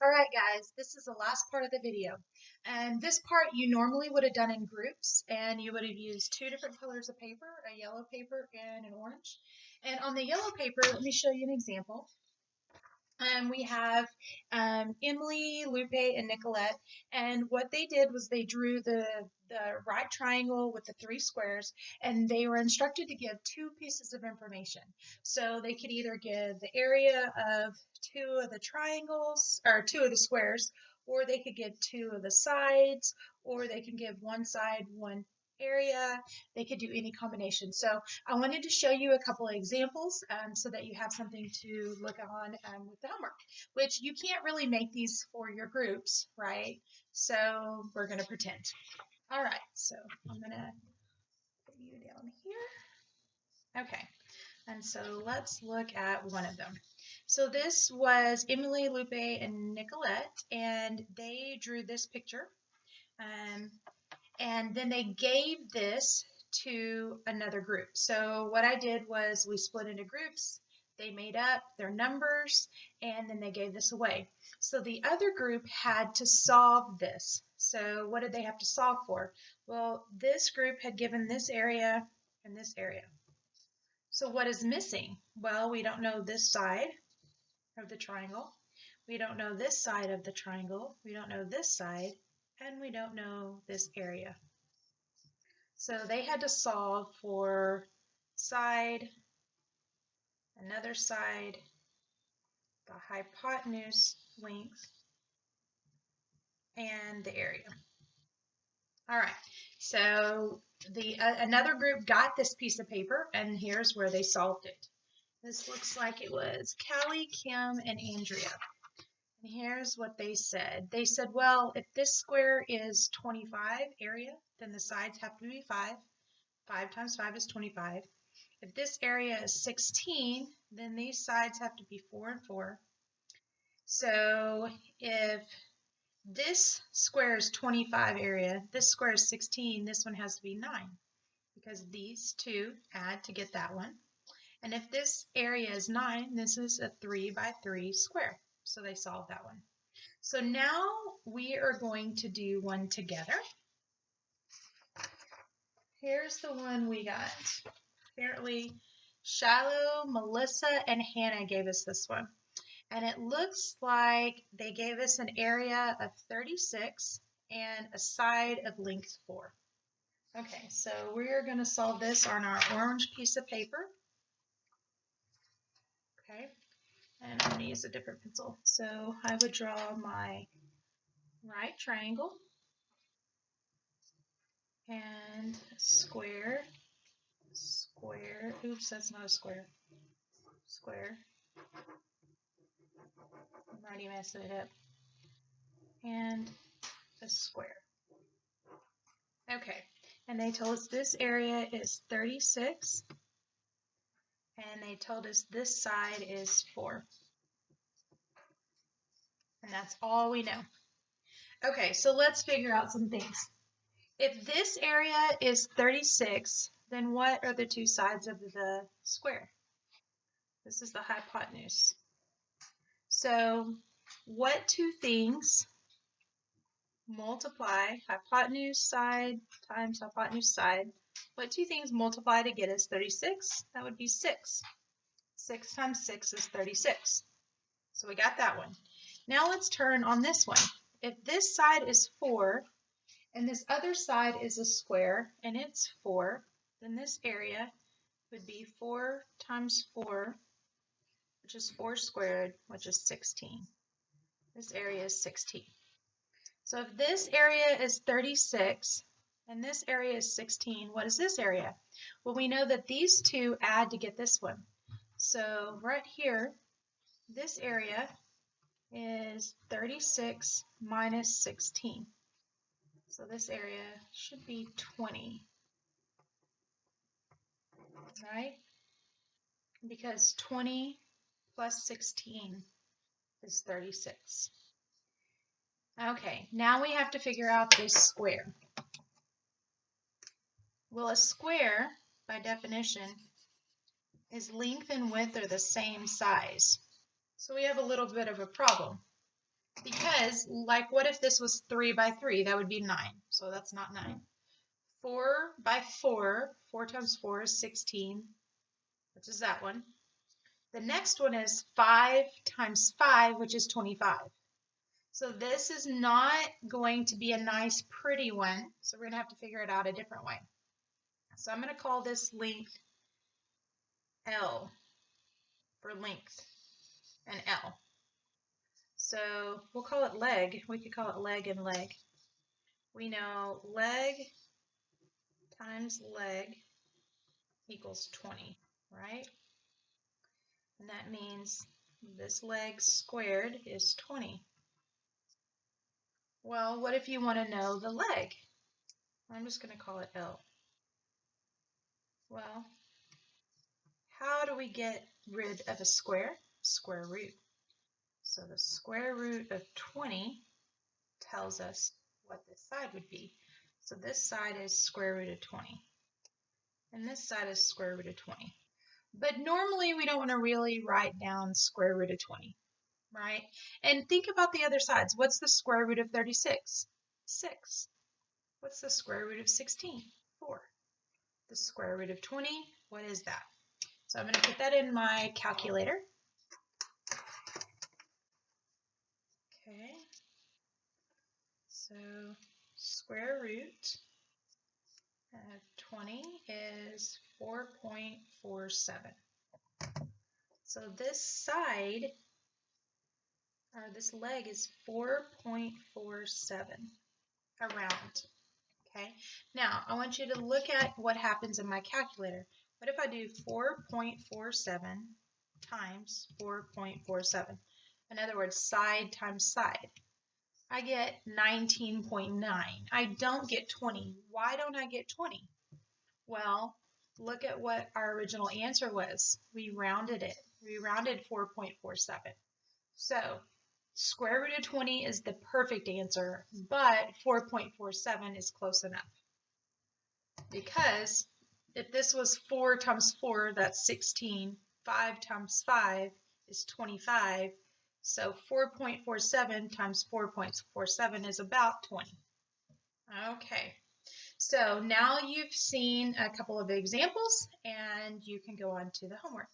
All right, guys, this is the last part of the video. And this part you normally would have done in groups, and you would have used two different colors of paper, a yellow paper and an orange. And on the yellow paper, let me show you an example. We have Emily, Lupe, and Nicolette, and what they did was they drew the right triangle with the three squares, and they were instructed to give two pieces of information. So they could either give the area of two of the triangles, or two of the squares, or they could give two of the sides, or they can give one side, one area. They could do any combination. So I wanted to show you a couple of examples so that you have something to look on with the homework, which you can't really make these for your groups, right? So we're going to pretend. All right, so I'm going to put you down here. Okay, and so let's look at one of them. So this was Emily, Lupe, and Nicolette, and they drew this picture. And then they gave this to another group. So what I did was we split into groups, they made up their numbers, and then they gave this away. So the other group had to solve this. So what did they have to solve for? Well, this group had given this area and this area. So what is missing? Well, we don't know this side of the triangle. We don't know this side of the triangle. We don't know this side, and we don't know this area. So they had to solve for side, another side, the hypotenuse length, and the area. All right, so another group got this piece of paper, and here's where they solved it. This looks like it was Callie, Kim, and Andrea. And here's what they said. They said, well, if this square is 25 area, then the sides have to be 5. 5 times 5 is 25. If this area is 16, then these sides have to be 4 and 4. So if this square is 25 area, this square is 16, this one has to be 9 because these two add to get that one. And if this area is 9, this is a 3 by 3 square. So they solved that one. So now we are going to do one together. Here's the one we got. Apparently, Shallow, Melissa, and Hannah gave us this one. And it looks like they gave us an area of 36 and a side of length 4. Okay, so we're going to solve this on our orange piece of paper. Okay, and I'm going to use a different pencil. So I would draw my right triangle and square, square, oops, that's not a square, square, I'm already messing it up, and a square. Okay, and they told us this area is 36, and they told us this side is 4. And that's all we know. Okay, so let's figure out some things. If this area is 36, then what are the two sides of the square? This is the hypotenuse. So what two things multiply hypotenuse side times hypotenuse side? What two things multiply to get us 36? That would be 6. 6 times 6 is 36. So we got that one. Now let's turn on this one. If this side is 4 and this other side is a square and it's 4, then this area would be 4 times 4, which is 4 squared, which is 16. This area is 16. So if this area is 36 and this area is 16, what is this area? Well, we know that these two add to get this one. So right here, this area is 36 minus 16. So this area should be 20, right? Because 20 plus 16 is 36. Okay, now we have to figure out this square. Well, a square, by definition, is length and width are the same size. So we have a little bit of a problem. The Because, like, what if this was 3 by 3? That would be 9. So that's not 9. 4 by 4. 4 times 4 is 16, which is that one. The next one is 5 times 5, which is 25. So this is not going to be a nice, pretty one. So we're going to have to figure it out a different way. So I'm going to call this length L for length and L. So we'll call it leg. We could call it leg and leg. We know leg times leg equals 20, right? And that means this leg squared is 20. Well, what if you want to know the leg? I'm just going to call it L. Well, how do we get rid of a square? Square root. So the square root of 20 tells us what this side would be. So this side is square root of 20. And this side is square root of 20. But normally we don't want to really write down square root of 20, right? And think about the other sides. What's the square root of 36? 6. What's the square root of 16? 4. The square root of 20, what is that? So I'm going to put that in my calculator. Okay. So square root of 20 is 4.47. So this side, or this leg, is 4.47 around. Okay. Now I want you to look at what happens in my calculator. What if I do 4.47 times 4.47? In other words, side times side. I get 19.9. I don't get 20. Why don't I get 20? Well, look at what our original answer was. We rounded it. We rounded 4.47. So square root of 20 is the perfect answer, but 4.47 is close enough. Because if this was 4 times 4, that's 16. 5 times 5 is 25. So 4.47 times 4.47 is about 20. Okay, so now you've seen a couple of examples and you can go on to the homework.